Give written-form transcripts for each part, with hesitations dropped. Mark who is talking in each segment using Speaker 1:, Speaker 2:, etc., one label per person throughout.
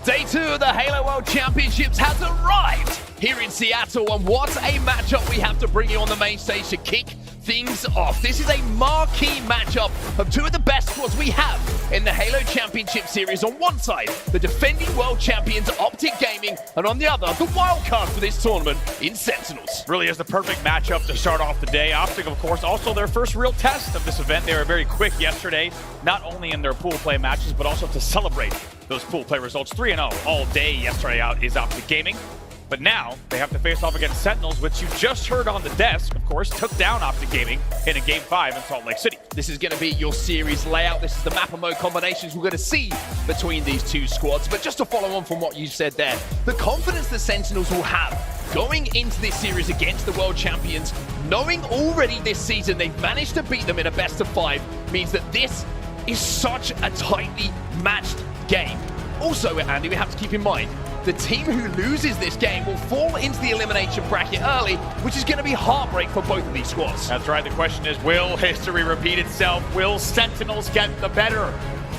Speaker 1: Day 2 of the Halo World Championships has arrived here in Seattle, and what a matchup we have to bring you on the main stage to kick things off. This is a marquee matchup of two of the best squads we have in the Halo Championship Series. On one side, the defending world champions OpTic Gaming, and on the other, the wildcard for this tournament in Sentinels.
Speaker 2: Really is the perfect matchup to start off the day. OpTic, of course, also their first real test of this event. They were very quick yesterday, not only in their pool play matches, but also to celebrate those pool play results. 3-0 all day yesterday out is OpTic Gaming. But now they have to face off against Sentinels, which you just heard on the desk, of course, took down OpTic Gaming in a Game 5 in Salt Lake City.
Speaker 1: This is going to be your series layout. This is the map and mode combinations we're going to see between these two squads. But just to follow on from what you said there, the confidence that Sentinels will have going into this series against the world champions, knowing already this season they've managed to beat them in a best of 5, means that this is such a tightly matched game. Also, Andy, we have to keep in mind, the team who loses this game will fall into the elimination bracket early, which is going to be heartbreak for both of these squads.
Speaker 2: That's right. The question is, will history repeat itself? Will Sentinels get the better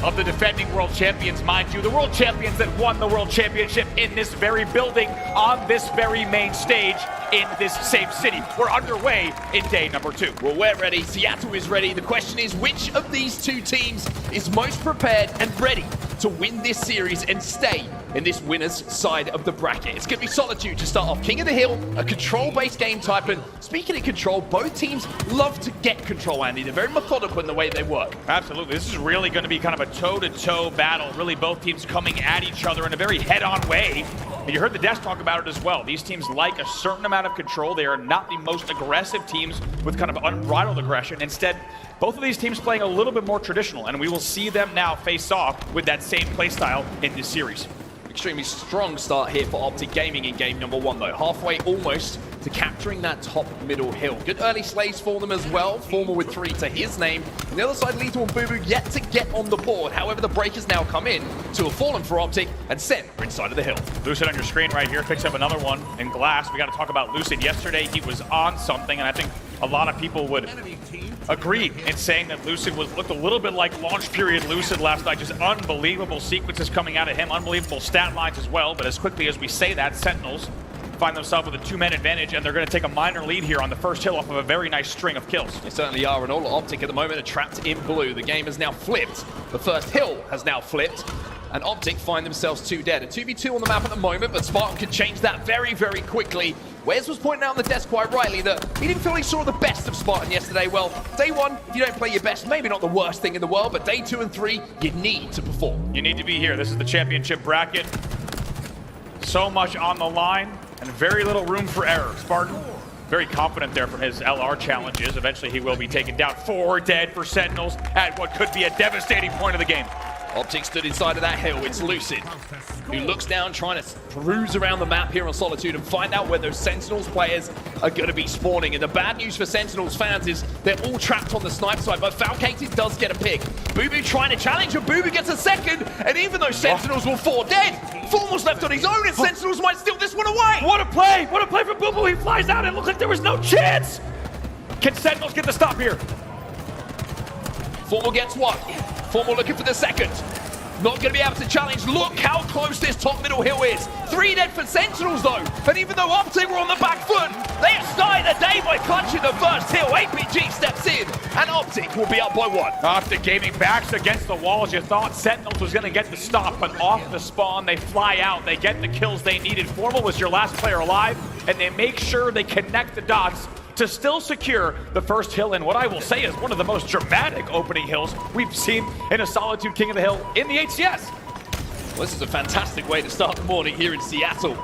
Speaker 2: of the defending world champions? Mind you, the world champions that won the world championship in this very building, on this very main stage, in this same city. We're underway in day number 2.
Speaker 1: Well, we're ready. Seattle is ready. The question is, which of these two teams is most prepared and ready to win this series and stay in this winner's side of the bracket? It's going to be Solitude to start off. King of the Hill, a control-based game type. And speaking of control, both teams love to get control, Andy. They're very methodical in the way they work.
Speaker 2: Absolutely. This is really going to be kind of a toe-to-toe battle. Really, both teams coming at each other in a very head-on way. And you heard the desk talk about it as well. These teams like a certain amount of control. They are not the most aggressive teams with kind of unbridled aggression. Instead, both of these teams playing a little bit more traditional, and we will see them now face off with that same playstyle in this series.
Speaker 1: Extremely strong start here for OpTic Gaming in game number 1, though. Halfway almost to capturing that top middle hill. Good early slays for them as well. Formal with 3 to his name. On the other side, Lethal and Boo Boo yet to get on the board. However, the break has now come in to have fallen for OpTic, and Sen are inside of the hill.
Speaker 2: Lucid on your screen right here picks up another one in glass. We got to talk about Lucid. Yesterday, he was on something, and I think a lot of people would agree in saying that Lucid looked a little bit like launch period Lucid last night. Just unbelievable sequences coming out of him, unbelievable stat lines as well. But as quickly as we say that, Sentinels find themselves with a 2-man advantage, and they're going to take a minor lead here on the first hill off of a very nice string of kills.
Speaker 1: They certainly are, and all OpTic at the moment are trapped in blue. The game has now flipped. The first hill has now flipped, and OpTic find themselves 2 dead. A 2v2 on the map at the moment, but Spartan could change that very, very quickly. Wes was pointing out on the desk quite rightly that he didn't feel he saw the best of Spartan yesterday. Well, day 1, if you don't play your best, maybe not the worst thing in the world, but day 2 and 3, you need to perform.
Speaker 2: You need to be here. This is the championship bracket. So much on the line, and very little room for error. Spartan, very confident there from his LR challenges. Eventually he will be taken down. 4 dead for Sentinels at what could be a devastating point of the game.
Speaker 1: OpTic stood inside of that hill. It's Lucid, who looks down, trying to peruse around the map here on Solitude and find out where those Sentinels players are going to be spawning. And the bad news for Sentinels fans is they're all trapped on the snipe side, but Falcated does get a pick. Boo Boo trying to challenge, and Boo Boo gets a second, and even though Sentinels will 4 dead, Formal's left on his own, and Sentinels might steal this one away.
Speaker 2: What a play! What a play for Boo Boo! He flies out, and it looked like there was no chance! Can Sentinels get the stop here?
Speaker 1: Formal gets 1. Formal looking for the second. Not going to be able to challenge. Look how close this top middle hill is. 3 dead for Sentinels, though. And even though OpTic were on the back foot, they have started the day by clutching the first hill. APG steps in, and OpTic will be up by 1.
Speaker 2: OpTic Gaming backs against the walls. You thought Sentinels was going to get the stop, but off the spawn, they fly out. They get the kills they needed. Formal was your last player alive, and they make sure they connect the dots to still secure the first hill in what I will say is one of the most dramatic opening hills we've seen in a Solitude King of the Hill in the HCS.
Speaker 1: Well, this is a fantastic way to start the morning here in Seattle.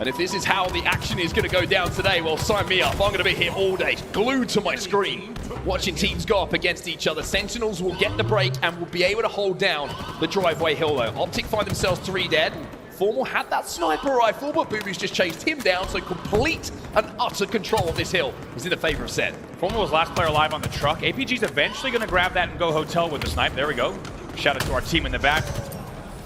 Speaker 1: And if this is how the action is going to go down today, well, sign me up. I'm going to be here all day, glued to my screen, watching teams go up against each other. Sentinels will get the break and will be able to hold down the driveway hill, though. OpTic find themselves 3 dead. Formal had that sniper rifle, but Boo Boo's just chased him down, so complete and utter control of this hill is in the favor of Sen.
Speaker 2: Formal was last player alive on the truck. APG's eventually going to grab that and go hotel with the snipe. There we go. Shout out to our team in the back.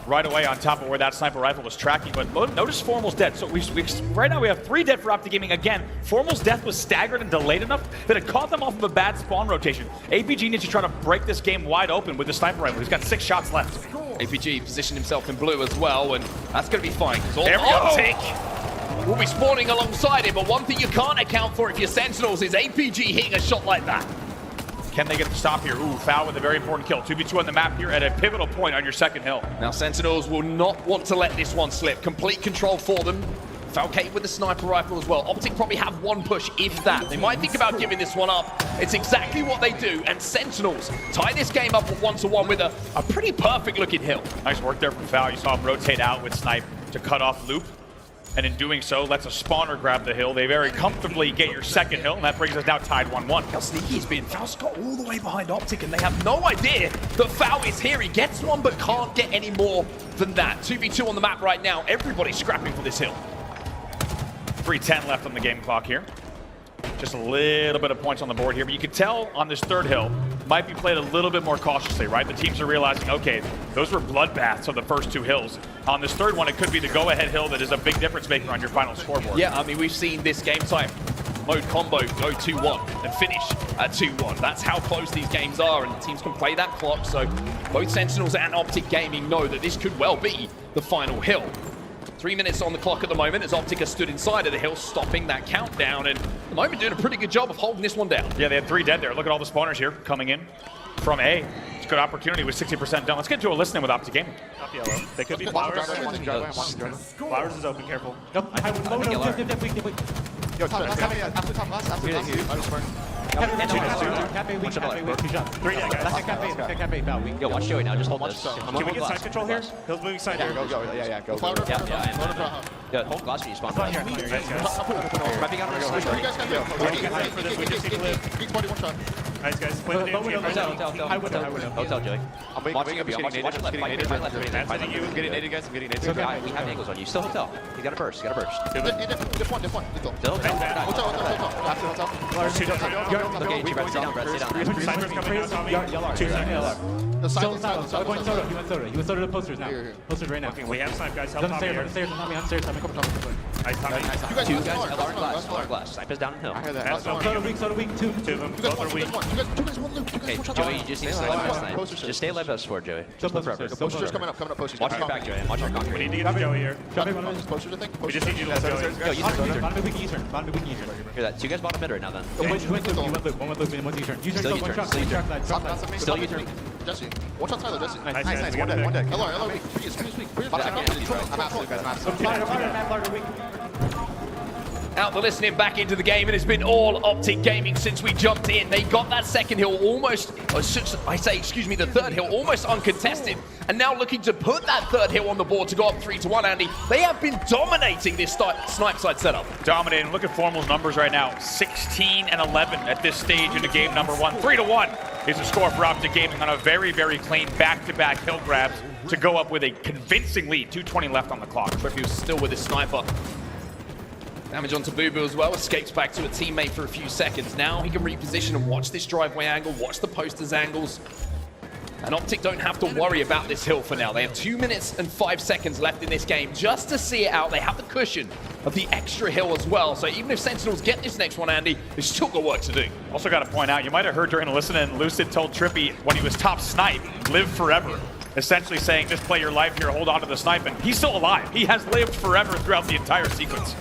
Speaker 2: right away on top of where that sniper rifle was tracking. But notice Formal's dead. So right now we have 3 dead for OpTic Gaming. Again, Formal's death was staggered and delayed enough that it caught them off of a bad spawn rotation. APG needs to try to break this game wide open with the sniper rifle. He's got 6 shots left.
Speaker 1: APG positioned himself in blue as well, and that's going to be fine.
Speaker 2: There we go.
Speaker 1: OpTic will be spawning alongside him, but one thing you can't account for if you're Sentinels is APG hitting a shot like that.
Speaker 2: Can they get the stop here? Ooh, foul with a very important kill. 2v2 on the map here at a pivotal point on your second hill.
Speaker 1: Now Sentinels will not want to let this one slip. Complete control for them. Falcate with the sniper rifle as well. OpTic probably have 1 push, if that. They might think about giving this one up. It's exactly what they do, and Sentinels tie this game up at 1-1 with a pretty perfect looking hill.
Speaker 2: Nice work there from Foul. You saw him rotate out with Snipe to cut off Loop. And in doing so, lets a spawner grab the hill. They very comfortably get your second hill, and that brings us now tied 1-1.
Speaker 1: How sneaky he's been. Foul's got all the way behind OpTic, and they have no idea that Foul is here. He gets one, but can't get any more than that. 2v2 on the map right now. Everybody's scrapping for this hill.
Speaker 2: 3:10 left on the game clock here. Just a little bit of points on the board here, but you can tell on this third hill, might be played a little bit more cautiously, right? The teams are realizing, okay, those were bloodbaths on the first 2 hills. On this third one, it could be the go-ahead hill that is a big difference maker on your final scoreboard.
Speaker 1: Yeah, I mean, we've seen this game type mode combo go 2-1 and finish at 2-1. That's how close these games are, and the teams can play that clock, so both Sentinels and OpTic Gaming know that this could well be the final hill. 3 minutes on the clock at the moment as OpTic has stood inside of the hill, stopping that countdown, and at the moment doing a pretty good job of holding this one down.
Speaker 2: Yeah, they had 3 dead there. Look at all the spawners here coming in from A. It's a good opportunity with 60% done. Let's get to a listening with OpTic Gaming.
Speaker 3: Up yellow. They could be flowers. Flowers is open, careful.
Speaker 4: Nope.
Speaker 5: Yo, top last, after top last.
Speaker 3: Three dead, guys.
Speaker 4: Yo, watch Joey now. Just hold this.
Speaker 3: Can we get side control here? Hill's moving side here.
Speaker 5: Go.
Speaker 4: Yeah, hold glass for you, spawn.
Speaker 3: Spawn here.
Speaker 4: Prepping out for
Speaker 5: You guys can do it.
Speaker 3: For this, we just need to live.
Speaker 5: Geek's body 1 shot.
Speaker 3: Nice, guys. Play the damn game.
Speaker 4: Hotel, Joey.
Speaker 5: I'm
Speaker 4: Watching up, watch left, right left.
Speaker 3: I think you
Speaker 5: I'm getting naded, guys. I'm getting naded.
Speaker 4: Okay, we have angles on you. Still hotel. You got a burst.
Speaker 5: Diff one. Let's go.
Speaker 4: Still hotel.
Speaker 5: Hotel.
Speaker 3: There's 2 down.
Speaker 4: Okay, Brett, stay down, Brett, stay down.
Speaker 3: Cypher's coming out on me. 2 seconds.
Speaker 5: The
Speaker 6: Still
Speaker 5: silence.
Speaker 6: Soda. Going Soda. He went Soda. He went Soda to posters now.
Speaker 5: Here.
Speaker 6: Posters right now.
Speaker 3: We have snipe, guys.
Speaker 6: He's
Speaker 3: Help
Speaker 6: on the
Speaker 3: top
Speaker 6: stairs.
Speaker 3: here.
Speaker 6: On the stairs. On me. On stairs.
Speaker 3: Nice, Tommy.
Speaker 5: You guys
Speaker 4: 2
Speaker 5: last
Speaker 4: guys,
Speaker 5: floor,
Speaker 4: LR glass. Snipe is down in hill.
Speaker 5: I heard that.
Speaker 3: That's
Speaker 5: Last
Speaker 3: okay.
Speaker 5: floor.
Speaker 6: Soda weak. 2.
Speaker 3: 2 of them.
Speaker 5: You guys
Speaker 3: Both are weak.
Speaker 5: You guys one loop. You
Speaker 4: Okay,
Speaker 5: guys 1 shot.
Speaker 4: Joey, you just need to stay alive for snipe. Just stay alive us for Joey.
Speaker 6: Still
Speaker 4: Just look
Speaker 6: posters.
Speaker 4: forever.
Speaker 6: Still
Speaker 5: Posters coming up. Posters.
Speaker 4: Watch your back, Joey. Watch our
Speaker 3: We
Speaker 4: concrete.
Speaker 3: need to get to Joey here.
Speaker 5: Posters, I think.
Speaker 3: We just need you to let Joey.
Speaker 4: Yo, you turn.
Speaker 6: Bottom weak Eastern. Bottom weak Eastern.
Speaker 4: Hear that? 2 guys bottom mid right now then.
Speaker 6: He went loop. He went loop. One went loop. And one's Eastern.
Speaker 4: Still
Speaker 6: One
Speaker 4: U-turn,
Speaker 6: shot.
Speaker 4: still U-turn. Still U-turn.
Speaker 5: Jesse. 1 shot Tyler, Jesse.
Speaker 6: Nice.
Speaker 3: Nice.
Speaker 5: One deck. LR, weak. Freeze weak. I'm absolute, guys. I'm absolute.
Speaker 1: Out the listening back into the game, and it's been all OpTic Gaming since we jumped in. They got that second hill almost, the third hill almost uncontested, and now looking to put that third hill on the board to go up 3-1, Andy. They have been dominating this snipe side setup.
Speaker 2: Dominating. Look at Formal's numbers right now. 16 and 11 at this stage into game number 1. 3-1 is the score for OpTic Gaming on a very, very clean back-to-back hill grabs to go up with a convincing lead. 2:20 left on the clock.
Speaker 1: Trippy still with his sniper. Damage onto Boo Boo as well, escapes back to a teammate for a few seconds. Now he can reposition and watch this driveway angle, watch the posters angles. And OpTic don't have to worry about this hill for now. They have 2 minutes and 5 seconds left in this game just to see it out. They have the cushion of the extra hill as well. So even if Sentinels get this next one, Andy, they've still got work to do.
Speaker 2: Also got to point out, you might have heard during the listen-in, Lucid told Trippy when he was top snipe, live forever. Essentially saying, just play your life here, hold on to the snipe, and he's still alive. He has lived forever throughout the entire sequence.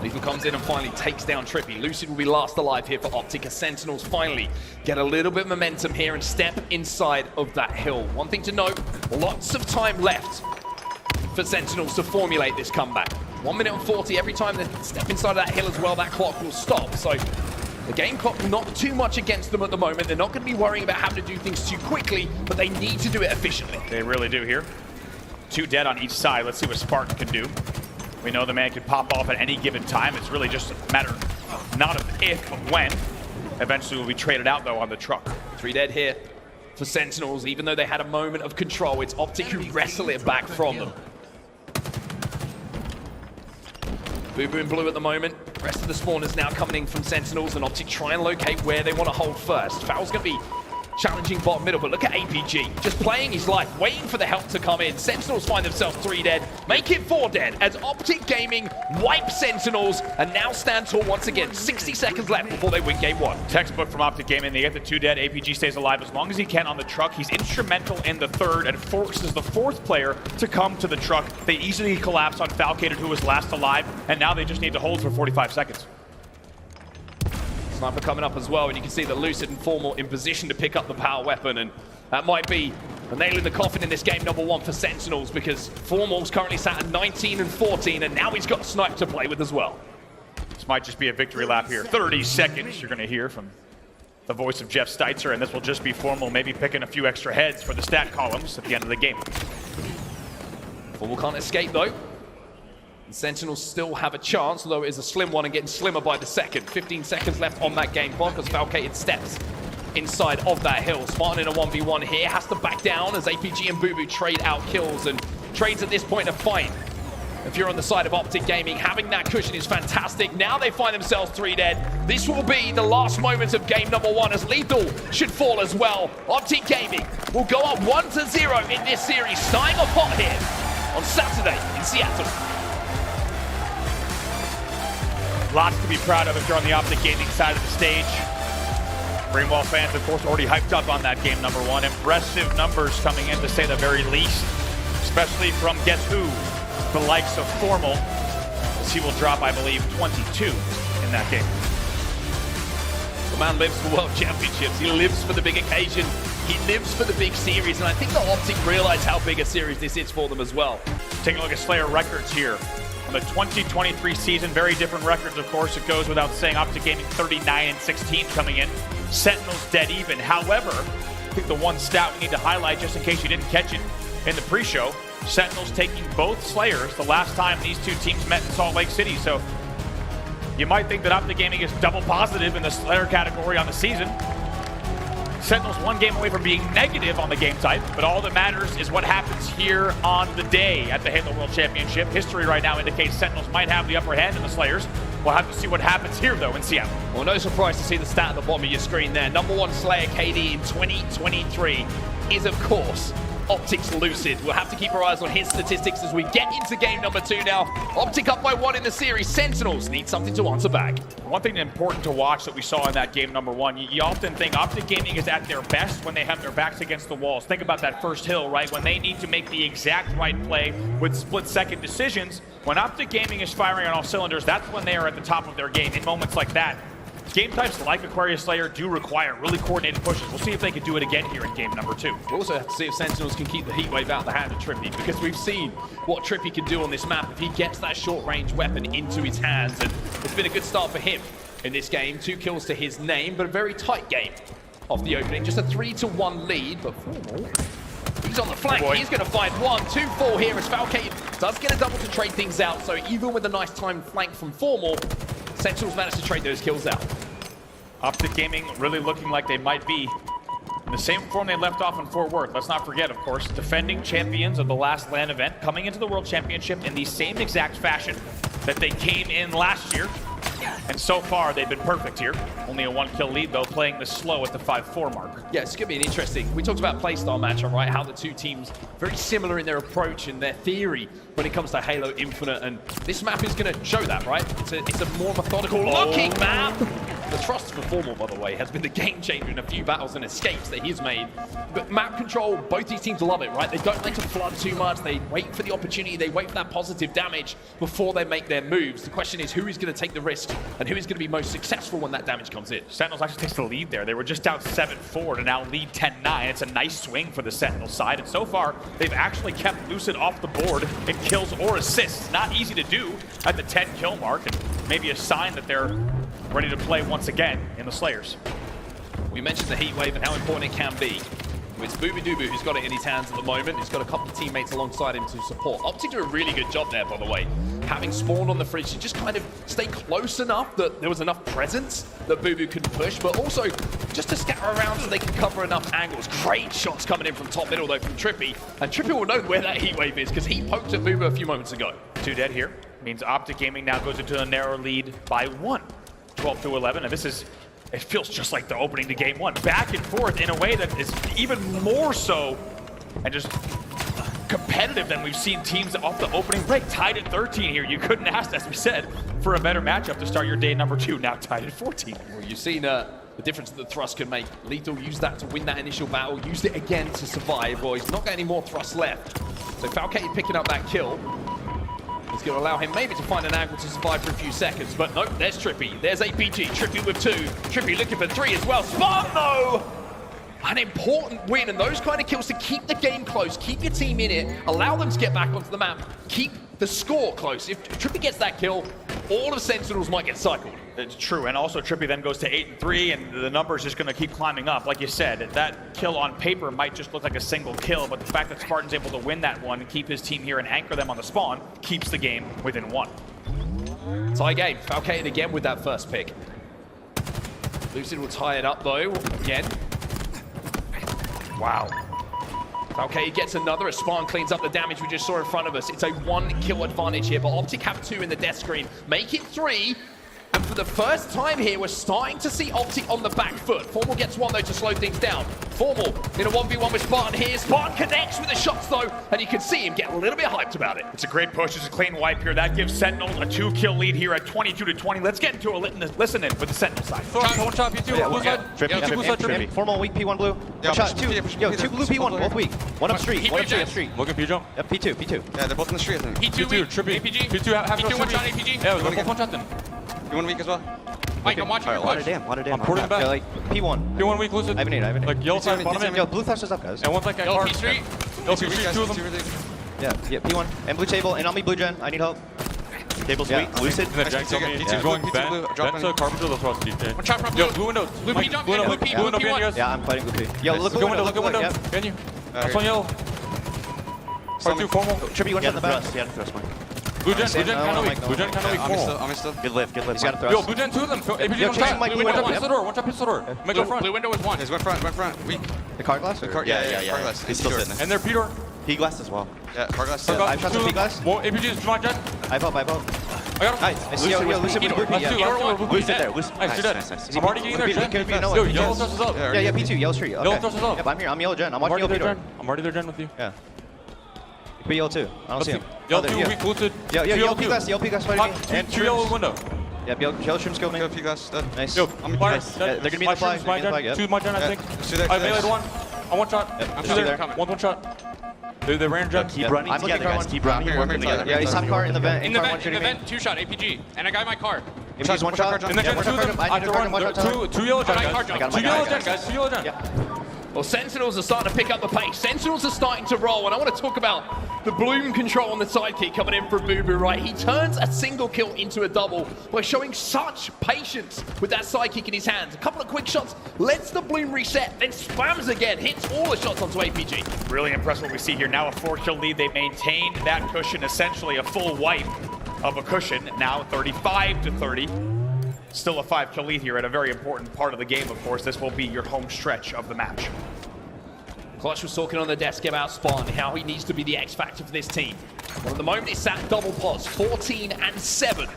Speaker 1: Lethal comes in and finally takes down Trippy. Lucid will be last alive here for OpTic as Sentinels finally get a little bit of momentum here and step inside of that hill. One thing to note, lots of time left for Sentinels to formulate this comeback. 1 minute and 40 every time they step inside of that hill as well, that clock will stop. So the game clock not too much against them at the moment. They're not going to be worrying about having to do things too quickly, but they need to do it efficiently.
Speaker 2: They really do here. 2 dead on each side. Let's see what Spartan can do. We know the man can pop off at any given time. It's really just a matter not of if, but when. Eventually will be traded out, though, on the truck.
Speaker 1: 3 dead here for Sentinels. Even though they had a moment of control, it's OpTic who wrestle it back from them. Boo Boo in blue at the moment. The rest of the spawners now coming in from Sentinels, and OpTic try and locate where they want to hold first. Foul's going to be challenging bottom middle, but look at APG, just playing his life, waiting for the help to come in. Sentinels find themselves 3 dead, make it 4 dead, as OpTic Gaming wipe Sentinels, and now stand tall once again. 60 seconds left before they win game 1.
Speaker 2: Textbook from OpTic Gaming, they get the 2 dead, APG stays alive as long as he can on the truck. He's instrumental in the 3rd and forces the 4th player to come to the truck. They easily collapse on Falcated, who was last alive, and now they just need to hold for 45 seconds.
Speaker 1: Sniper coming up as well, and you can see that Lucid and Formal in position to pick up the power weapon, and that might be a nail in the coffin in this game number 1 for Sentinels, because Formal's currently sat at 19 and 14, and now he's got Snipe to play with as well.
Speaker 2: This might just be a victory lap here. 30 seconds you're going to hear from the voice of Jeff Steitzer, and this will just be Formal maybe picking a few extra heads for the stat columns at the end of the game.
Speaker 1: Formal can't escape though. The Sentinels still have a chance, although it is a slim one and getting slimmer by the second. 15 seconds left on that game clock as Falcated steps inside of that hill. Spartan in a 1v1 here, has to back down as APG and Boo trade out kills, and trades at this point are fine. If you're on the side of OpTic Gaming, having that cushion is fantastic. Now they find themselves 3 dead. This will be the last moments of game number 1 as Lethal should fall as well. OpTic Gaming will go up 1-0 in this series, starting off hot here on Saturday in Seattle.
Speaker 2: Lots to be proud of if you're on the OpTic Gaming side of the stage. Greenwall fans, of course, already hyped up on that game number 1. Impressive numbers coming in, to say the very least, especially from guess who? The likes of Formal, as he will drop, I believe, 22 in that game.
Speaker 1: The man lives for World Championships. He lives for the big occasion. He lives for the big series, and I think the OpTic realize how big a series this is for them as well.
Speaker 2: Taking a look at Slayer records here. On the 2023 season, very different records, of course. It goes without saying. OpTic Gaming 39 and 16 coming in. Sentinels dead even. However, I think the one stat we need to highlight, just in case you didn't catch it in the pre-show, Sentinels taking both Slayers the last time these two teams met in Salt Lake City. So you might think that OpTic Gaming is double positive in the Slayer category on the season. Sentinels 1 game away from being negative on the game type, but all that matters is what happens here on the day at the Halo World Championship. History right now indicates Sentinels might have the upper hand in the Slayers. We'll have to see what happens here, though, in Seattle.
Speaker 1: Well, no surprise to see the stat at the bottom of your screen there. Number 1 Slayer KD in 2023 is, of course, OpTic's Lucid. We'll have to keep our eyes on his statistics as we get into game number 2 now. OpTic up by 1 in the series. Sentinels need something to answer back.
Speaker 2: One thing important to watch that we saw in that game number 1, you often think OpTic Gaming is at their best when they have their backs against the walls. Think about that first hill, right? When they need to make the exact right play with split-second decisions. When OpTic Gaming is firing on all cylinders, that's when they are at the top of their game. In moments like that, game types like Aquarius Slayer do require really coordinated pushes. We'll see if they can do it again here in game number 2.
Speaker 1: We'll also have to see if Sentinels can keep the heat wave out of the hand of Trippy, because we've seen what Trippy can do on this map if he gets that short-range weapon into his hands, and it's been a good start for him in this game. 2 kills to his name, but a very tight game off the opening. Just a 3-1 lead, but Formal, he's on the flank. He's going to find 1, 2, 4 here as Falcated does get a double to trade things out. So even with a nice timed flank from Formal, Sentinels managed to trade those kills out.
Speaker 2: OpTic Gaming really looking like they might be in the same form they left off in Fort Worth. Let's not forget, of course, defending champions of the last LAN event, coming into the World Championship in the same exact fashion that they came in last year. And so far, they've been perfect here. Only a 1-kill lead, though, playing this slow at the 5-4 mark.
Speaker 1: Yeah, it's going to be an interesting. We talked about playstyle matchup, right? How the two teams very similar in their approach and their theory when it comes to Halo Infinite, and this map is going to show that, right? It's a more methodical looking map. The trust for Formal, by the way, has been the game changer in a few battles and escapes that he's made. But map control, both these teams love it, right? They don't like to flood too much. They wait for the opportunity. They wait for that positive damage before they make their moves. The question is, who is going to take the risk and who is going to be most successful when that damage comes in?
Speaker 2: Sentinels actually takes the lead there. They were just down 7-4 to now lead 10-9. It's a nice swing for the Sentinel side. And so far, they've actually kept Lucid off the board in kills or assists. Not easy to do at the 10-kill mark, and maybe a sign that they're ready to play once again in the Slayers.
Speaker 1: We mentioned the heat wave and how important it can be. It's Booby who's got it in his hands at the moment. He's got a couple of teammates alongside him to support. OpTic do a really good job there, by the way. Having spawned on the fridge to just kind of stay close enough that there was enough presence that Boo could push, but also just to scatter around so they can cover enough angles. Great shots coming in from top middle, though, from Trippy. And Trippy will know where that heat wave is because he poked at Boo a few moments ago.
Speaker 2: 2 dead here. Means OpTic Gaming now goes into a narrow lead by 1. 12-11, and this is it feels just like the opening to game one. Back and forth in a way that is even more so and just competitive than we've seen teams off the opening break. Tied at 13 here. You couldn't ask, as we said, for a better matchup to start your day number 2. Now tied at 14.
Speaker 1: Well, you've seen the difference that the thrust can make. Lethal used that to win that initial battle, used it again to survive. Well, he's not got any more thrust left. So Falcate picking up that kill. It's going to allow him maybe to find an angle to survive for a few seconds, but nope, there's Trippy. There's APG. Trippy with 2. Trippy looking for 3 as well. Spartan, though! An important win, and those kind of kills to keep the game close, keep your team in it, allow them to get back onto the map, keep the score close. If Trippy gets that kill, all of Sentinels might get cycled.
Speaker 2: It's true, and also Trippy then goes to 8-3, and the number's just going to keep climbing up. Like you said, that kill on paper might just look like a single kill, but the fact that Spartan's able to win that one, keep his team here and anchor them on the spawn, keeps the game within 1.
Speaker 1: Tie game. Falcate again with that first pick. Lucid will tie it up though, again. Wow. Falcate gets another as Spartan cleans up the damage we just saw in front of us. It's a 1 kill advantage here, but OpTic have 2 in the death screen. Make it 3. And for the first time here, we're starting to see OpTic on the back foot. Formal gets 1 though to slow things down. Formal in a 1v1 with Spartan here. Spartan connects with the shots though, and you can see him get a little bit hyped about it.
Speaker 2: It's a great push. It's a clean wipe here. That gives Sentinels a 2-kill lead here at 22-20. Let's get into a listen in with the Sentinel side.
Speaker 7: One shot, P2, blue side.
Speaker 4: Trippy,
Speaker 7: Two blue side, Trippy.
Speaker 4: Formal weak, P1 blue. One shot, 2. Yo, 2 blue, P1, both weak. One up street, one up street.
Speaker 7: Look at P jump.
Speaker 4: Yep, P2.
Speaker 5: Yeah, they're both in the street, I think.
Speaker 7: P2 weak,
Speaker 6: Trippy.
Speaker 7: APG.
Speaker 6: P2 have
Speaker 7: P2 one shot, APG.
Speaker 6: Yeah,
Speaker 7: Both one shot then.
Speaker 5: You want weak as well?
Speaker 7: Mike, I'm watching your push.
Speaker 4: Water dam.
Speaker 6: I'm porting it back.
Speaker 4: Yeah, like P1.
Speaker 6: P1 weak, Lucid.
Speaker 4: I have an 8.
Speaker 6: Like yellow side, bottom in.
Speaker 4: Yo, blue thrust is up, guys.
Speaker 6: And one's like
Speaker 7: Yo,
Speaker 6: car.
Speaker 7: P street.
Speaker 6: Yo, P street, 2 of them.
Speaker 4: Yeah, P1. And blue table, and on me blue gen. I need help. Table's weak. Lucid.
Speaker 6: And then Jack told me he's going vent to carpenter, the thrust, DJ.
Speaker 7: One shot from
Speaker 6: Yo,
Speaker 7: blue.
Speaker 6: blue windows.
Speaker 7: Blue P jump, and blue P,
Speaker 6: Blue
Speaker 7: blue
Speaker 6: window,
Speaker 7: P1.
Speaker 6: yes.
Speaker 4: Yeah, I'm fighting blue P. Yo, look at
Speaker 6: Look at window.
Speaker 4: Yep.
Speaker 6: Can you? That's on yellow. R2 formal.
Speaker 4: Trippy, one shot in the back. Yeah, thrust, Mike.
Speaker 6: Blue gen kind of weak. Blue gen kind of weak. Formal.
Speaker 5: I'm still.
Speaker 4: Good lift. He's got a thrust.
Speaker 6: Yo, blue gen 2 of them. APG
Speaker 4: Yo,
Speaker 6: one
Speaker 4: chasing
Speaker 6: shot.
Speaker 4: Mike,
Speaker 7: Blue
Speaker 6: One
Speaker 7: window,
Speaker 6: shot pistol door. One shot pistol door. Make go front.
Speaker 7: Blue window is 1.
Speaker 5: There's one front. Weak.
Speaker 4: The car glass?
Speaker 5: The car, yeah. Car glass.
Speaker 4: He's still sitting there.
Speaker 6: And they're P-door.
Speaker 4: P glass as well.
Speaker 5: Yeah, car glass.
Speaker 4: Yeah, I've shot the P glass.
Speaker 6: Well, APG is my jet.
Speaker 4: I've help.
Speaker 6: I got him.
Speaker 4: Nice. I see Lucid with blue P.
Speaker 6: Let's do
Speaker 4: Yeah.
Speaker 6: blue
Speaker 4: Lucid
Speaker 6: P.
Speaker 4: there.
Speaker 6: Nice, you're dead.
Speaker 4: Nice.
Speaker 6: I'm already getting there, Jen.
Speaker 4: Could be no
Speaker 6: Yo,
Speaker 4: one.
Speaker 6: yellow thrust is up.
Speaker 4: Yeah, P2, yellow street.
Speaker 6: Yellow thrust is up.
Speaker 4: Yep, I'm here. I'm yellow gen. I'm
Speaker 6: I'm
Speaker 4: watching
Speaker 6: already
Speaker 4: yellow
Speaker 6: there,
Speaker 4: P-door.
Speaker 6: Jen. I'm already there, Jen, with you.
Speaker 4: Yeah. Be yellow too. I don't see him.
Speaker 6: Yellow
Speaker 4: there,
Speaker 6: 2,
Speaker 4: yeah.
Speaker 6: weak, Lucid.
Speaker 4: Yo,
Speaker 6: Two
Speaker 4: yellow P glass fighting me. And
Speaker 6: two yellow window.
Speaker 4: Yep, yellow shrimps killed me.
Speaker 5: Go P glass. Dead.
Speaker 4: Nice.
Speaker 6: Yo,
Speaker 5: I'm
Speaker 6: fire.
Speaker 5: nice.
Speaker 4: Yeah, they're gonna be in the flag.
Speaker 6: My
Speaker 4: They're gonna be in the flag,
Speaker 6: gen. Two my gen, I
Speaker 5: Yeah.
Speaker 6: think.
Speaker 5: Let's do that.
Speaker 6: I meleeed one. On one shot.
Speaker 4: Yep,
Speaker 6: Two there.
Speaker 4: there.
Speaker 6: One shot. They ran gen.
Speaker 4: Keep running together, guys. Keep running.
Speaker 5: I'm here,
Speaker 4: together. Yeah, he's top car in the vent.
Speaker 7: In the
Speaker 4: car
Speaker 7: vent,
Speaker 4: one
Speaker 7: in the
Speaker 4: shooting me.
Speaker 7: vent, 2 shot, APG. And I got my car.
Speaker 4: APG's one shot.
Speaker 6: And then
Speaker 4: Yeah,
Speaker 6: gen
Speaker 4: one
Speaker 6: 2 of
Speaker 4: shot,
Speaker 6: them.
Speaker 4: I
Speaker 6: I
Speaker 4: need
Speaker 6: have
Speaker 4: to
Speaker 6: to
Speaker 4: run one shot.
Speaker 6: run. Two yellow gen,
Speaker 7: I got
Speaker 6: guys.
Speaker 7: car jump.
Speaker 6: Two yellow gen, guys. Two yellow gen.
Speaker 4: Yeah.
Speaker 1: Well, Sentinels are starting to pick up the pace. Sentinels are starting to roll, and I want to talk about the bloom control on the sidekick coming in from Boo Boo, right? He turns a single kill into a double by showing such patience with that sidekick in his hands. A couple of quick shots, lets the bloom reset, then spams again, hits all the shots onto APG.
Speaker 2: Really impressed what we see here. Now a 4-kill lead. They maintained that cushion, essentially a full wipe of a cushion. Now 35-30. Still a 5-kill lead here at a very important part of the game, of course. This will be your home stretch of the match.
Speaker 1: Clutch was talking on the desk about Spartan, how he needs to be the X factor for this team. Well, at the moment it's at double pos, 14-7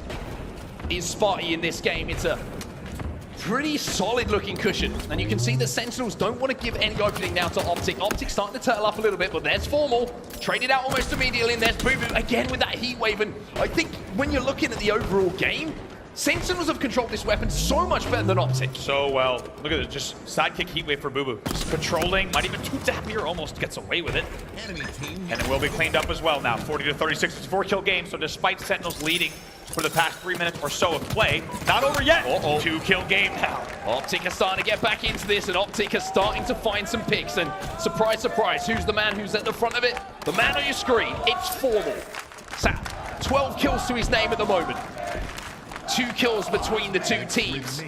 Speaker 1: is Sparty in this game. It's a pretty solid looking cushion, and you can see the Sentinels don't want to give any opening now to OpTic. OpTic's starting to turtle up a little bit, but there's Formal, traded out almost immediately, and there's Boo Boo again with that heat wave. And I think when you're looking at the overall game, Sentinels have controlled this weapon so much better than OpTic.
Speaker 2: So well. Look at it, just sidekick heat wave for Boo Boo. Just patrolling, might even two-tap here, almost gets away with it. And it will be cleaned up as well now. 40-36, it's a 4-kill game, so despite Sentinels leading for the past 3 minutes or so of play, not over yet. 2-kill game now.
Speaker 1: OpTic are starting to get back into this, and OpTic are starting to find some picks. And surprise, surprise, who's the man who's at the front of it? The man on your screen, it's Formal. Sap, 12 kills to his name at the moment. 2 kills between the two teams.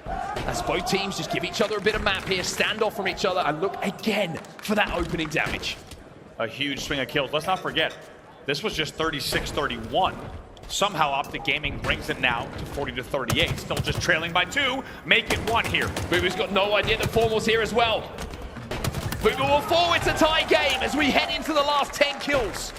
Speaker 1: As both teams just give each other a bit of map here, stand off from each other, and look again for that opening damage.
Speaker 2: A huge swing of kills. Let's not forget, this was just 36-31. Somehow OpTic Gaming brings it now to 40-38. Still just trailing by 2. Make it 1 here.
Speaker 1: Boo Boo's got no idea that Formal's here as well. Boo Boo will forward to tie game as we head into the last 10 kills.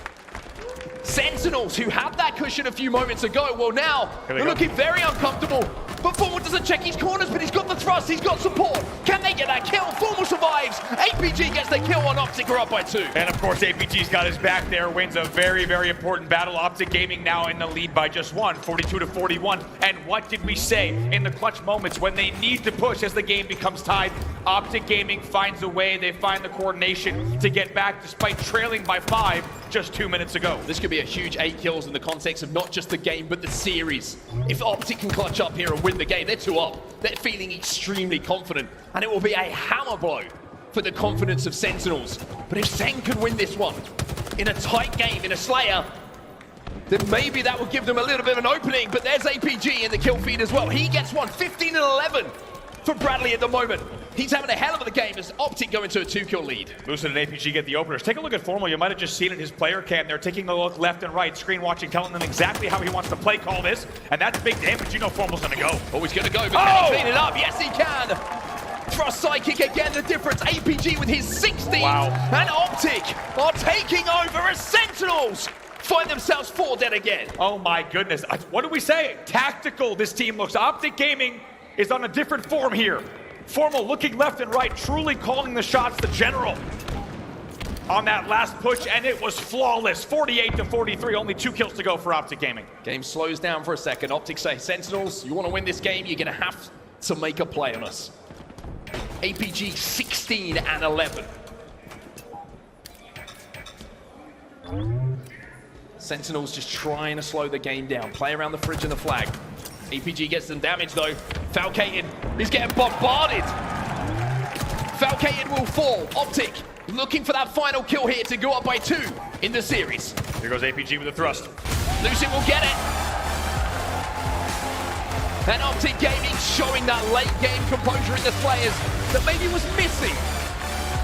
Speaker 1: Sentinels, who had that cushion a few moments ago, well now, they're looking very uncomfortable. but Formal doesn't check his corners, but he's got the thrust, he's got support. Can they get that kill? Formal survives. APG gets the kill on OpTic, we're up by 2.
Speaker 2: And of course, APG's got his back there, wins a very, very important battle. OpTic Gaming now in the lead by just 1, 42-41. And what did we say in the clutch moments when they need to push as the game becomes tied? OpTic Gaming finds a way, they find the coordination to get back despite trailing by 5 just 2 minutes ago.
Speaker 1: This could be a huge 8 kills in the context of not just the game, but the series. If OpTic can clutch up here and win the game, they're 2 up. They're feeling extremely confident, and it will be a hammer blow for the confidence of Sentinels. But if Sen could win this one in a tight game, in a Slayer, then maybe that will give them a little bit of an opening. But there's APG in the kill feed as well. He gets one, 15-11 for Bradley at the moment. He's having a hell of a game as OpTic go into a 2-kill lead.
Speaker 2: Lucid and APG get the openers. Take a look at Formal. You might have just seen it in his player cam. They're taking a look left and right, screen watching, telling them exactly how he wants to play call this. And that's big damage. You know Formal's going to go.
Speaker 1: Oh, he's going to go, but can he clean it up? Yes, he can. Thrust Psychic again, the difference. APG with his 16.
Speaker 2: Wow.
Speaker 1: And OpTic are taking over as Sentinels find themselves 4 dead again.
Speaker 2: Oh my goodness. What do we say? Tactical, this team looks. OpTic Gaming is on a different form here. Formal looking left and right, truly calling the shots, the general on that last push, and it was flawless. 48-43, only 2 kills to go for OpTic Gaming.
Speaker 1: Game slows down for a second. OpTic say, Sentinels, you want to win this game, you're going to have to make a play on us. APG 16-11. Sentinels just trying to slow the game down. Play around the fridge and the flag. APG gets some damage though. Falcated is getting bombarded. Falcated will fall. OpTic looking for that final kill here to go up by 2 in the series.
Speaker 2: Here goes APG with a thrust.
Speaker 1: Lucid will get it. And OpTic Gaming showing that late game composure in the Slayers that maybe was missing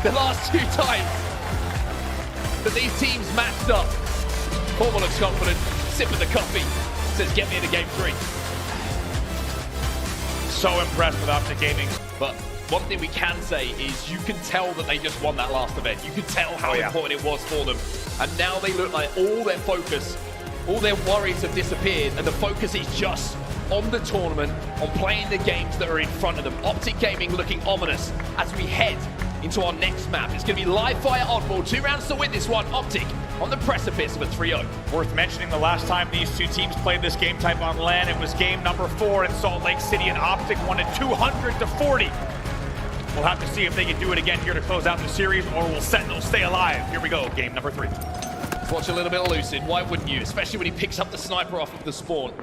Speaker 1: the last 2 times that these teams matched up. Formal looks confident, sipping the coffee, says get me into game 3.
Speaker 2: So impressed with OpTic Gaming.
Speaker 1: But one thing we can say is you can tell that they just won that last event. You can tell how important it was for them. And now they look like all their focus, all their worries have disappeared, and the focus is just on the tournament, on playing the games that are in front of them. OpTic Gaming looking ominous as we head into our next map. It's going to be live fire oddball, 2 rounds to win this one. OpTic on the precipice of a 3-0.
Speaker 2: Worth mentioning the last time these 2 teams played this game type on LAN, it was game number 4 in Salt Lake City, and OpTic won it 200-40. We'll have to see if they can do it again here to close out the series, or will Sentinels stay alive? Here we go, game number 3.
Speaker 1: Let's watch a little bit of Lucid. Why wouldn't you? Especially when he picks up the sniper off of the spawn.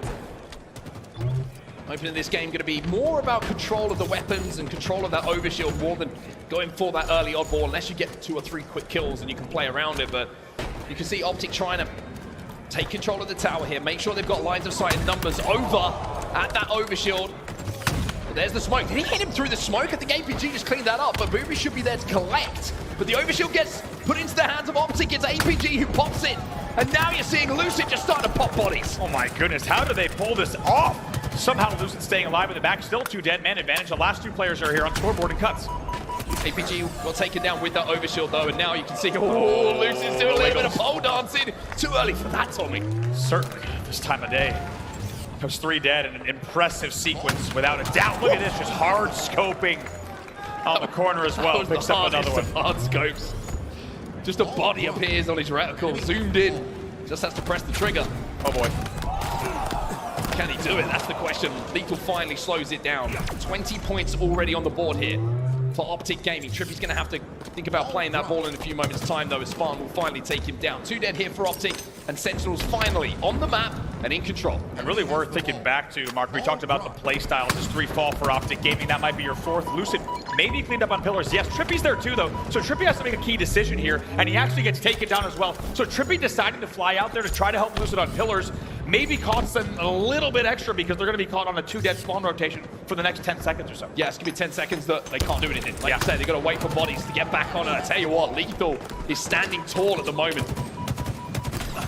Speaker 1: Opening this game going to be more about control of the weapons and control of that overshield more than going for that early oddball, unless you get 2 or 3 quick kills and you can play around it. But you can see OpTic trying to take control of the tower here, make sure they've got lines of sight and numbers over at that overshield. But there's the smoke. Did he hit him through the smoke? I think APG just cleaned that up, but Booby should be there to collect. But the overshield gets put into the hands of OpTic. It's APG who pops it. And now you're seeing Lucid just starting to pop bodies.
Speaker 2: Oh my goodness, how do they pull this off? Somehow Lucid staying alive in the back, still 2 dead, man advantage. The last 2 players are here on scoreboard and cuts.
Speaker 1: APG got taken down with that overshield though, and now you can see, oh, Lucid's doing a little bit of pole dancing. Too early for that, Tommy.
Speaker 2: Certainly, this time of day. Those 3 dead in an impressive sequence, without a doubt. Look at this, just hard scoping on the corner as well. Picks up another one.
Speaker 1: Hard scopes. Just a body appears on his reticle, zoomed in. Just has to press the trigger.
Speaker 2: Oh boy.
Speaker 1: Can he do it? That's the question. Lethal finally slows it down. 20 points already on the board here for OpTic Gaming. Trippy's going to have to think about playing that ball in a few moments' time, though, as Spartan will finally take him down. 2 dead here for OpTic, and Sentinels finally on the map and in control.
Speaker 2: And really worth thinking back to, Mark, we talked about the play styles. Just 3 fall for OpTic Gaming. That might be your 4th. Lucid maybe cleaned up on pillars. Yes, Trippy's there too, though. So Trippy has to make a key decision here, and he actually gets taken down as well. So Trippy deciding to fly out there to try to help Lucid on pillars maybe costs them a little bit extra because they're going to be caught on a 2 dead spawn rotation for the next 10 seconds or so.
Speaker 1: Yeah, it's going to be 10 seconds that they can't do anything. Like I said, they've got to wait for bodies to get back on it. I tell you what, Lethal is standing tall at the moment.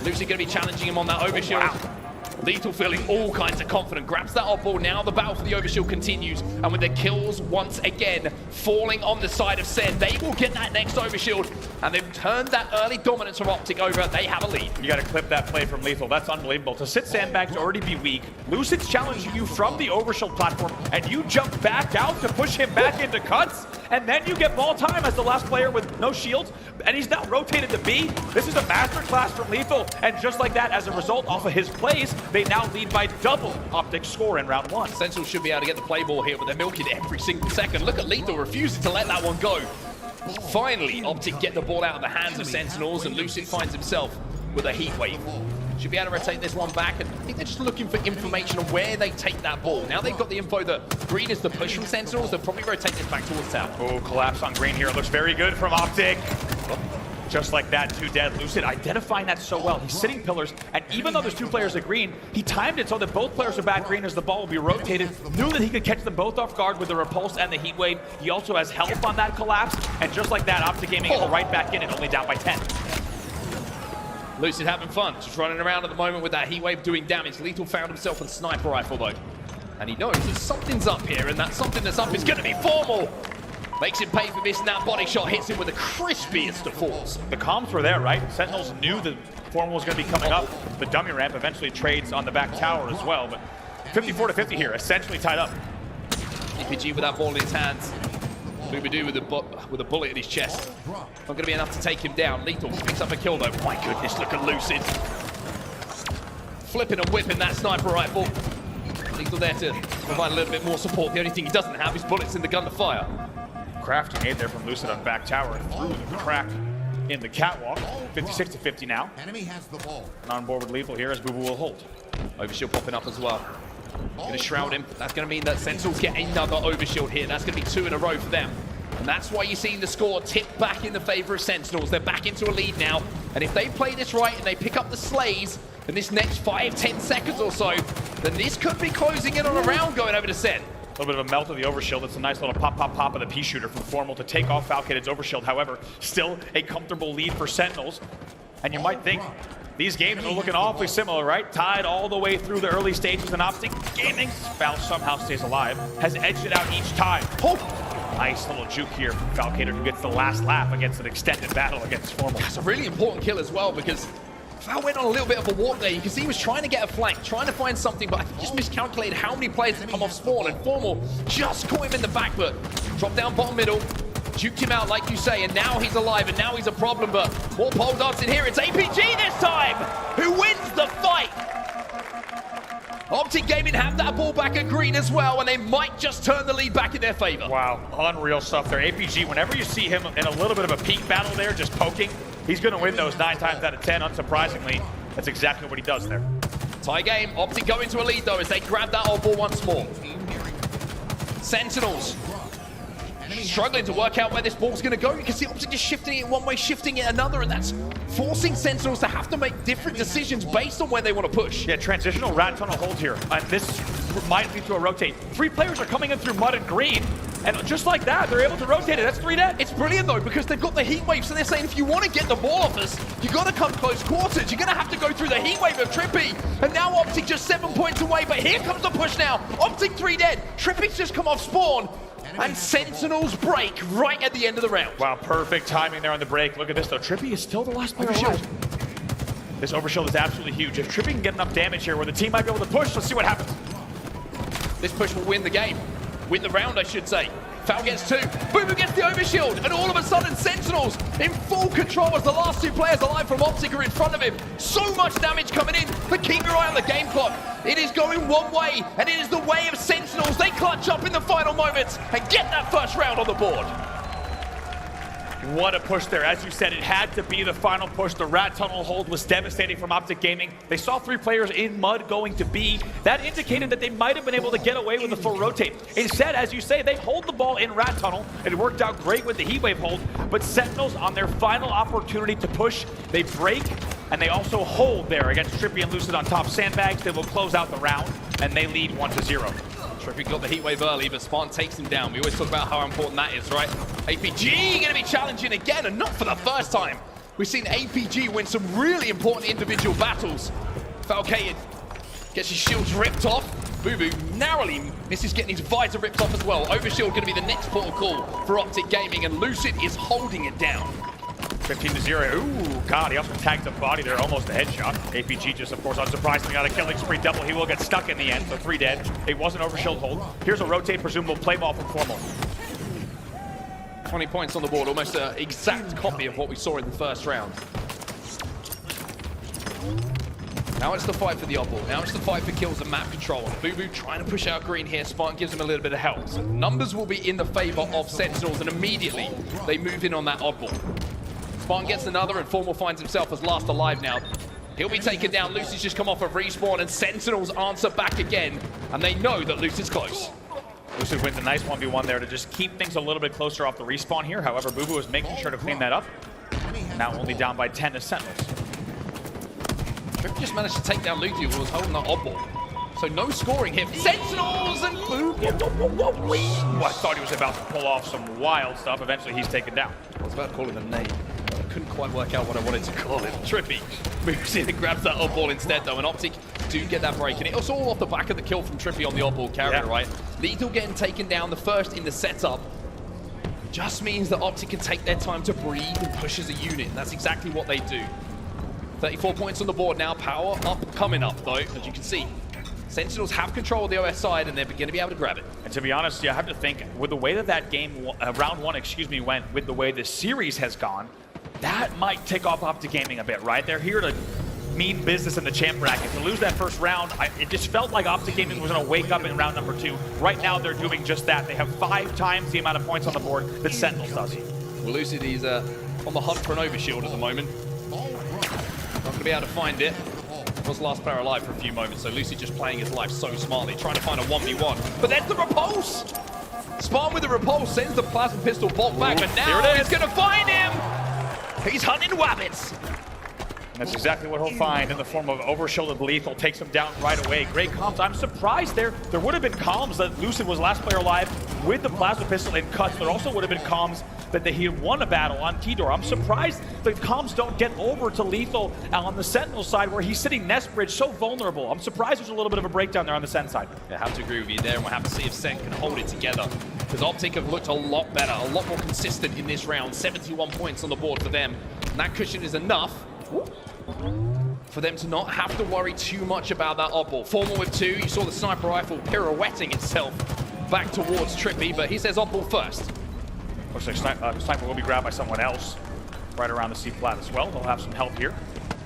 Speaker 1: Lucid going to be challenging him on that overshield.
Speaker 2: Wow.
Speaker 1: Lethal feeling all kinds of confident, grabs that off ball. Now the battle for the overshield continues, and with the kills once again falling on the side of Sen, they will get that next overshield, and they've turned that early dominance of OpTic over. They have a lead.
Speaker 2: You got to clip that play from Lethal. That's unbelievable. To sit sandbags, already be weak. Lucid's challenging you from the overshield platform, and you jump back out to push him back into cuts, and then you get ball time as the last player with no shields, and he's now rotated to B. This is a masterclass from Lethal, and just like that, as a result off of his plays, they now lead by double OpTic's score in round 1.
Speaker 1: Sentinels should be able to get the play ball here, but they're milking every single second. Look at Lethal refusing to let that one go. Finally, OpTic get the ball out of the hands of Sentinels, and Lucid finds himself with a heat wave. Should be able to rotate this one back, and I think they're just looking for information on where they take that ball. Now they've got the info that green is the push from Sentinels, they'll probably rotate this back towards town.
Speaker 2: Oh, collapse on green here. It looks very good from OpTic. Just like that, 2 dead. Lucid identifying that so well. He's sitting pillars, and even though there's 2 players at green, he timed it so that both players are back green as the ball will be rotated. Knew that he could catch them both off guard with the repulse and the heat wave. He also has help on that collapse, and just like that, OpTic Gaming is right back in it, only down by 10.
Speaker 1: Lucid having fun, just running around at the moment with that heat wave doing damage. Lethal found himself with a sniper rifle though, and he knows that something's up here, and that something that's up is going to be formal. Makes him pay for this, and that body shot hits him with the crispiest of falls.
Speaker 2: The comms were there, right? Sentinels knew the formal was going to be coming up. The dummy ramp eventually trades on the back tower as well, but 54-50 here, essentially tied up.
Speaker 1: EPG with that ball in his hands. Boobadoo with a bullet in his chest. Not going to be enough to take him down. Lethal picks up a kill though. My goodness, look at Lucid. Flipping and whipping that sniper rifle. Lethal there to provide a little bit more support. The only thing he doesn't have is bullets in the gun to fire.
Speaker 2: Crafty made there from Lucid on back tower through the crack in the catwalk. 56-50 now.
Speaker 5: Enemy has the ball.
Speaker 2: And on board with Lethal here as Boo Boo will hold.
Speaker 1: Overshield popping up as well. Gonna shroud him. That's gonna mean that Sentinels get another overshield here. That's gonna be 2 in a row for them. And that's why you're seeing the score tip back in the favor of Sentinels. They're back into a lead now. And if they play this right and they pick up the slays in this next 5-10 seconds or so, then this could be closing in on a round going over to Sen.
Speaker 2: A little bit of a melt of the overshield. It's a nice little pop of the pea shooter from Formal to take off Falcated's overshield. However, still a comfortable lead for Sentinels. And you might think these games are looking awfully similar, right? Tied all the way through the early stages, and OpTic Gaming somehow stays alive, has edged it out each time. Oh, nice little juke here from Falcated, who gets the last laugh against an extended battle against Formal.
Speaker 1: That's a really important kill as well, because Val went on a little bit of a walk there. You can see he was trying to get a flank, trying to find something, but I think he just miscalculated how many players had come off spawn, and Formal just caught him in the back, but dropped down bottom middle, juked him out like you say, and now he's alive, and now he's a problem, but more pole darts in here. It's APG this time who wins the fight. OpTic Gaming have that ball back at green as well, and they might just turn the lead back in their favor.
Speaker 2: Wow, unreal stuff there. APG, whenever you see him in a little bit of a peak battle there, just poking, he's going to win those 9 times out of 10, unsurprisingly. That's exactly what he does there.
Speaker 1: Tie game. OpTic go into a lead, though, as they grab that off ball once more. Sentinels struggling to work out where this ball's going to go. You can see OpTic just shifting it one way, shifting it another, and that's forcing Sentinels to have to make different decisions based on where they want to push.
Speaker 2: Yeah, transitional rat tunnel hold here. This might lead to a rotate. 3 players are coming in through mud and green, and just like that, they're able to rotate it. That's 3 dead.
Speaker 1: It's brilliant, though, because they've got the heat wave, so they're saying if you want to get the ball off us, you got to come close quarters. You're going to have to go through the heat wave of Trippy, and now OpTic just 7 points away, but here comes the push now. OpTic 3 dead. Trippy's just come off spawn, and Sentinels break right at the end of the round.
Speaker 2: Wow, perfect timing there on the break. Look at this, though. Trippy is still the last player alive. This overshield is absolutely huge. If Trippy can get enough damage here where the team might be able to push, let's see what happens.
Speaker 1: This push will win the game. Win the round, I should say. Foul gets 2. Boo Boo gets the overshield, and all of a sudden Sentinels in full control as the last 2 players alive from OpTic are in front of him. So much damage coming in, but keep your eye on the game clock. It is going one way, and it is the way of Sentinels. They clutch up in the final moments and get that first round on the board.
Speaker 2: What a push there. As you said, it had to be the final push. The rat tunnel hold was devastating from OpTic Gaming. They saw 3 players in mud going to B. That indicated that they might have been able to get away with a full rotate. Instead, as you say, they hold the ball in rat tunnel. It worked out great with the heat wave hold, but Sentinels, on their final opportunity to push, they break, and they also hold there against Trippy and Lucid on top sandbags. They will close out the round, and they lead 1-0.
Speaker 1: Trippy got the heat wave early, but Spartan takes him down. We always talk about how important that is, right? APG going to be challenging again, and not for the first time. We've seen APG win some really important individual battles. Falcated Gets his shields ripped off. Boo narrowly misses getting his visor ripped off as well. Overshield going to be the next port of call for OpTic Gaming, and Lucid is holding it down.
Speaker 2: 15-0. Ooh, God, he also tagged the body there, almost a headshot. APG just, of course, unsurprisingly, on a killing spree double. He will get stuck in the end, so 3 dead. It was an overshield hold. Here's a rotate, presumable play ball from Formal.
Speaker 1: 20 points on the board, almost an exact copy of what we saw in the first round. Now it's the fight for the oddball. Now it's the fight for kills and map control. Boo trying to push out green here. Spartan gives him a little bit of help. So numbers will be in the favor of Sentinels, and immediately they move in on that oddball. Spartan gets another, and Formal finds himself as last alive now. He'll be taken down. Lucy's just come off of respawn, and Sentinels answer back again, and they know that Lucy's close.
Speaker 2: Lucid wins a nice 1v1 there to just keep things a little bit closer off the respawn here. However, Boo is making sure to clean that up. Now only down by 10 to Sentinels.
Speaker 1: Trip just managed to take down Lucy, who was holding that oddball. So no scoring here for Sentinels, and Boo.
Speaker 2: I thought he was about to pull off some wild stuff. Eventually, he's taken down.
Speaker 1: I was about to call him a name. I couldn't quite work out what I wanted to call him. Trippy moves in and grabs that oddball instead, though, and OpTic do get that break. And it was all off the back of the kill from Trippy on the oddball carrier, right? Lethal getting taken down, the first in the setup, just means that OpTic can take their time to breathe and push as a unit. And that's exactly what they do. 34 points on the board now. Power up, coming up, though, as you can see. Sentinels have control of the OS side, and they're going to be able to grab it.
Speaker 2: And to be honest, I have to think, with the way that game, round one, went, with the way the series has gone, that might tick off OpTic Gaming a bit, right? They're here to mean business in the champ bracket. To lose that first round, it just felt like OpTic Gaming was going to wake up in round number 2. Right now, they're doing just that. They have 5 times the amount of points on the board that Sentinels does.
Speaker 1: Well, Lucid is on the hunt for an overshield at the moment. Not going to be able to find it. Was last player alive for a few moments, so Lucy just playing his life so smartly, trying to find a 1v1. But there's the repulse! Spartan with the repulse sends the plasma pistol bolt back, but now he's going to find him! He's hunting wabbits!
Speaker 2: And that's exactly what he'll find in the form of overshielded lethal. Takes him down right away. Great comms. I'm surprised there would have been comms that Lucid was last player alive with the plasma pistol in cuts. There also would have been comms that he had won a battle on T-Door. I'm surprised the comms don't get over to lethal on the Sentinel side where he's sitting nest bridge so vulnerable. I'm surprised there's a little bit of a breakdown there on the Sen side.
Speaker 1: I have to agree with you there, and we'll have to see if Sen can hold it together. Because OpTic have looked a lot better, a lot more consistent in this round. 71 points on the board for them. And that cushion is enough for them to not have to worry too much about that oddball. Formal with 2. You saw the sniper rifle pirouetting itself back towards Trippy, but he says oddball first.
Speaker 2: Looks like sniper will be grabbed by someone else right around the C flat as well. They'll have some help here.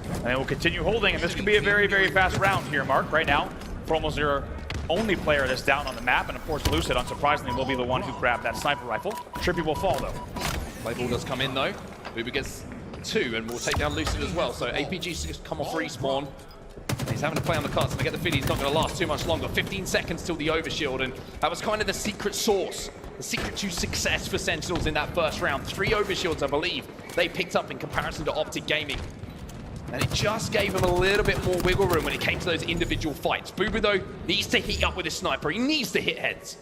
Speaker 2: And they will continue holding, and this could be a very, very fast round here, Mark. Right now, Formal's their only player that's down on the map, and of course Lucid, unsurprisingly, will be the one who grabbed that sniper rifle. Trippy will fall, though.
Speaker 1: Play ball does come in, though. Booba gets 2, and we'll take down Lucid as well. So APG's just come off respawn. He's having to play on the cards, and I get the feeling he's not going to last too much longer. 15 seconds till the overshield, and that was kind of the secret sauce, the secret to success for Sentinels in that first round. 3 overshields, I believe, they picked up in comparison to OpTic Gaming. And it just gave him a little bit more wiggle room when it came to those individual fights. Booba, though, needs to heat up with his sniper. He needs to hit heads.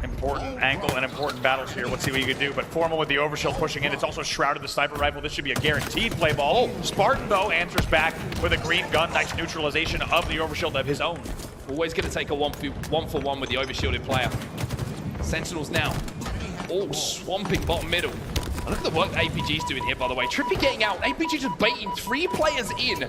Speaker 2: Important angle and important battles here. Let's see what you can do. But Formal with the overshield pushing in. It's also shrouded the sniper rifle. This should be a guaranteed play ball. Spartan, though, answers back with a green gun. Nice neutralization of the overshield of his own.
Speaker 1: Always going to take a 1-for-1 with the overshielded player. Sentinels now. all swamping bottom middle. And look at the work APG's doing here, by the way. Trippy getting out. APG just baiting 3 players in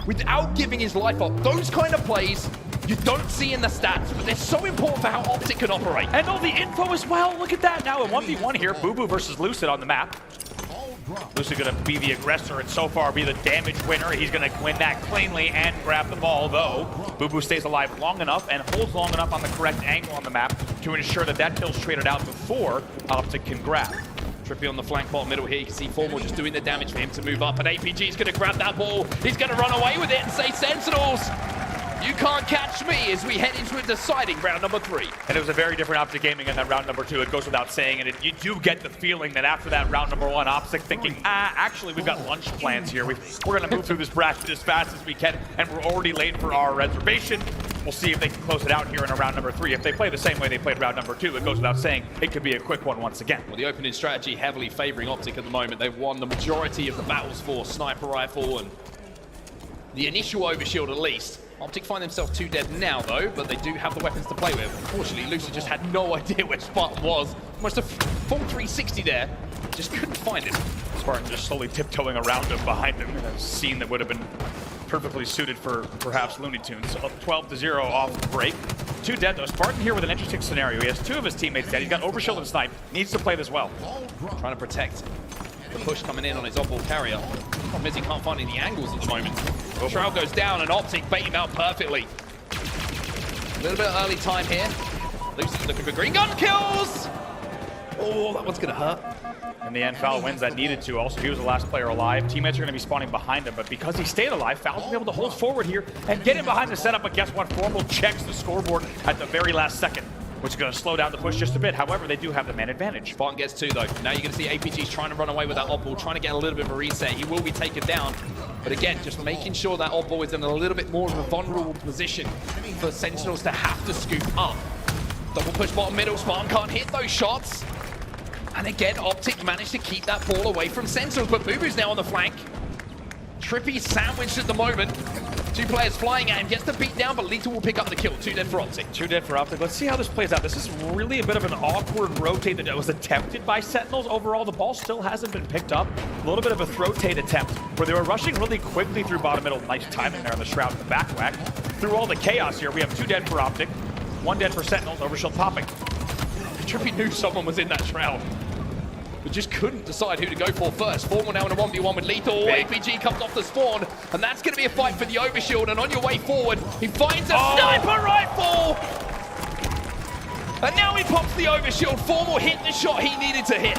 Speaker 1: without giving his life up. Those kind of plays you don't see in the stats, but they're so important for how OpTic can operate.
Speaker 2: And all the info as well. Look at that now. A 1v1 here. Boo Boo versus Lucid on the map. Lucid going to be the aggressor and so far be the damage winner. He's going to win that cleanly and grab the ball, though. Boo Boo stays alive long enough and holds long enough on the correct angle on the map to ensure that that kill's traded out before OpTic can grab.
Speaker 1: Trippy on the flank bottom middle here. You can see Formal just doing the damage for him to move up. And APG's going to grab that ball. He's going to run away with it and say, Sentinels, you can't catch me, as we head into a deciding round number 3.
Speaker 2: And it was a very different OpTic Gaming in that round number 2. It goes without saying. And you do get the feeling that after that round number 1, OpTic thinking, actually, we've got lunch plans here. We're going to move through this bracket as fast as we can. And we're already late for our reservation. We'll see if they can close it out here in a round number 3. If they play the same way they played round number 2, it goes without saying it could be a quick one once again.
Speaker 1: Well, the opening strategy heavily favoring OpTic at the moment. They've won the majority of the battles for sniper rifle and the initial overshield at least. OpTic find themselves 2 dead now, though, but they do have the weapons to play with. Unfortunately, Lucid just had no idea where Spartan was. Almost a full 360 there. Just couldn't find him.
Speaker 2: Spartan just slowly tiptoeing around him, behind him, in a scene that would have been perfectly suited for perhaps Looney Tunes. 12-0 off the break. 2 dead, though. Spartan here with an interesting scenario. He has 2 of his teammates dead. He's got Overshield and Snipe. Needs to play this well.
Speaker 1: Trying to protect the push coming in on his off-ball carrier. Problem is he can't find any angles at the moment. Shroud goes down and OpTic bait him out perfectly. A little bit of early time here. Lucid's looking for green gun kills! Oh, that one's gonna hurt.
Speaker 2: In the end, Foul wins that needed to. Also, he was the last player alive. Teammates are going to be spawning behind him, but because he stayed alive, Foul's been able to hold forward here and get in behind the setup. But guess what? Formal checks the scoreboard at the very last second, which is going to slow down the push just a bit. However, they do have the man advantage.
Speaker 1: Spartan gets 2, though. Now you're going to see APG's trying to run away with that oddball, trying to get a little bit of a reset. He will be taken down. But again, just making sure that oddball is in a little bit more of a vulnerable position for Sentinels to have to scoop up. Double push bottom middle. Spartan can't hit those shots. And again, OpTic managed to keep that ball away from Sentinels, but Bubu's now on the flank. Trippy sandwiched at the moment. 2 players flying at him, gets the beat down, but Lethal will pick up the kill. 2 dead for OpTic.
Speaker 2: 2 dead for OpTic. Let's see how this plays out. This is really a bit of an awkward rotate that was attempted by Sentinels. Overall, the ball still hasn't been picked up. A little bit of a throw-tate attempt where they were rushing really quickly through bottom middle. Nice timing there on the Shroud in the back whack. Through all the chaos here, we have 2 dead for OpTic, 1 dead for Sentinels. Overshield popping.
Speaker 1: Trippy knew someone was in that Shroud, but just couldn't decide who to go for first. Formal now in a 1v1 with Lethal. APG comes off the spawn, and that's going to be a fight for the Overshield. And on your way forward, he finds a sniper rifle! And now he pops the Overshield. Formal hit the shot he needed to hit.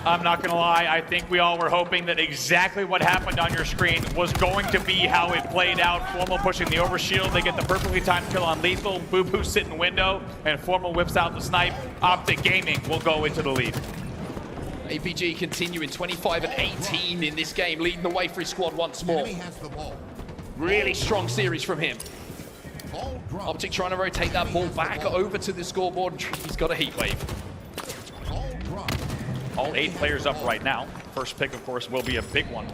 Speaker 2: I'm not going to lie, I think we all were hoping that exactly what happened on your screen was going to be how it played out. Formal pushing the overshield, they get the perfectly timed kill on Lethal. Boo-Boo sit in window, and Formal whips out the snipe. OpTic Gaming will go into the lead.
Speaker 1: APG continuing 25-18 in this game, leading the way for his squad once more. Really strong series from him. OpTic trying to rotate that ball back over to the scoreboard, and he's got a heat wave.
Speaker 2: All 8 players up right now. First pick, of course, will be a big one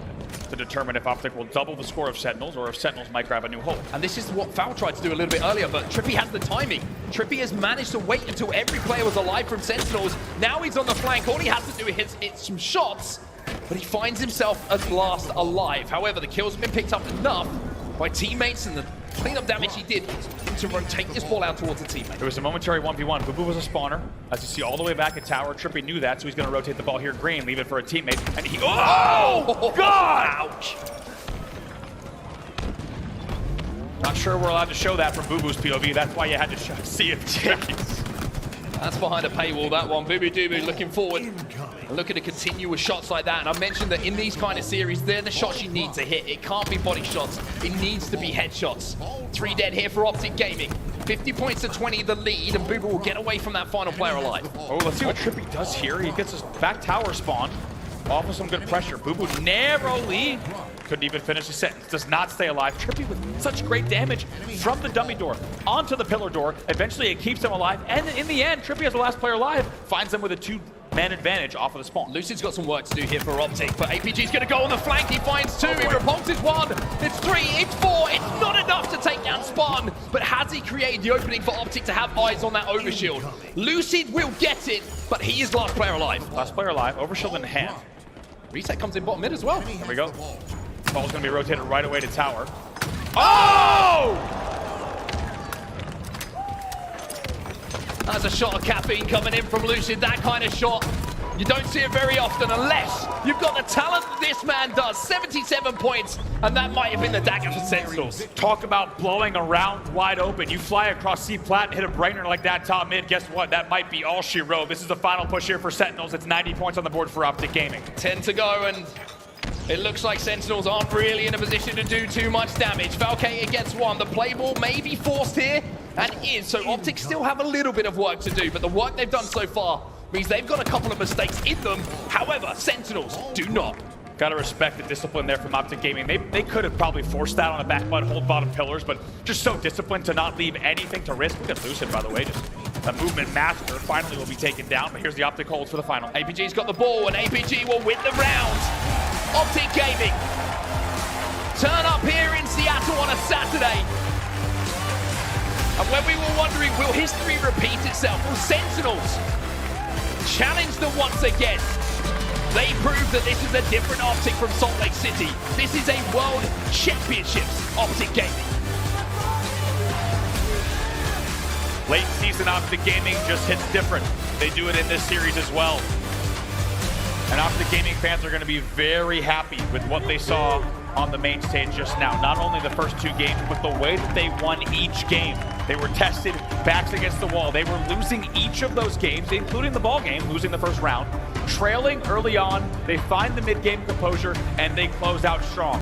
Speaker 2: to determine if OpTic will double the score of Sentinels or if Sentinels might grab a new hold.
Speaker 1: And this is what Foul tried to do a little bit earlier, but Trippy has the timing. Trippy has managed to wait until every player was alive from Sentinels. Now he's on the flank. All he has to do is hit some shots, but he finds himself at last alive. However, the kills have been picked up enough by teammates, and the cleanup damage he did to rotate this ball out towards the teammate.
Speaker 2: There was a momentary 1v1. Boo-Boo was a spawner. As you see all the way back at tower, Trippy knew that, so he's going to rotate the ball here green, leave it for a teammate. And he... Oh! God!
Speaker 1: Ouch!
Speaker 2: Not sure we're allowed to show that from Boo-Boo's POV. That's why you had to see it.
Speaker 1: That's behind a paywall, that one. Boo-Boo looking forward. And looking to continue with shots like that. And I mentioned that in these kind of series, they're the shots you need to hit. It can't be body shots. It needs to be headshots. 3 dead here for OpTic Gaming. 50 points to 20 the lead, and Boo-Boo will get away from that final player alive.
Speaker 2: Oh, let's see what Trippy does here. He gets his back tower spawn. Off of some good pressure. Boo-Boo narrowly couldn't even finish the sentence. Does not stay alive. Trippy with such great damage from the dummy door onto the pillar door. Eventually it keeps him alive. And in the end, Trippy as the last player alive finds them with a 2-man advantage off of the spawn.
Speaker 1: Lucid's got some work to do here for OpTic, but APG's going to go on the flank. He finds 2. He repulses 1. It's 3. It's 4. It's not enough to take down Spartan, but has he created the opening for OpTic to have eyes on that overshield? Lucid will get it, but he is last player alive.
Speaker 2: Last player alive. Overshield in hand.
Speaker 1: Reset comes in bottom mid as well.
Speaker 2: There we go. Ball's going to be rotated right away to tower. Oh!
Speaker 1: That's a shot of caffeine coming in from Lucid. That kind of shot, you don't see it very often unless you've got the talent that this man does. 77 points, and that might have been the dagger for Sentinels.
Speaker 2: Talk about blowing a round wide open. You fly across C-Plat and hit a brainer like that top mid. Guess what? That might be all she wrote. This is the final push here for Sentinels. It's 90 points on the board for OpTic Gaming.
Speaker 1: 10 to go, and it looks like Sentinels aren't really in a position to do too much damage. Valkyrie gets 1. The play ball may be forced here, and is. So OpTic still have a little bit of work to do, but the work they've done so far means they've got a couple of mistakes in them. However, Sentinels do not.
Speaker 2: Gotta respect the discipline there from OpTic Gaming. They could have probably forced that on the back butt, hold bottom pillars, but just so disciplined to not leave anything to risk. Look at Lucid, by the way, just a movement master. Finally will be taken down, but here's the OpTic holds for the final.
Speaker 1: APG's got the ball, and APG will win the round. OpTic Gaming turn up here in Seattle on a Saturday. yesterday. And when we were wondering, will history repeat itself? Will Sentinels challenge them once again? They proved that this is a different OpTic from Salt Lake City. This is a World Championships OpTic gaming.
Speaker 2: Late season OpTic gaming just hits different. They do it in this series as well. And OpTic gaming fans are going to be very happy with what they saw on the main stage just now. Not only the first 2 games, but the way that they won each game. They were tested, backs against the wall. They were losing each of those games, including the ball game, losing the first round. Trailing early on, they find the mid-game composure, and they close out strong.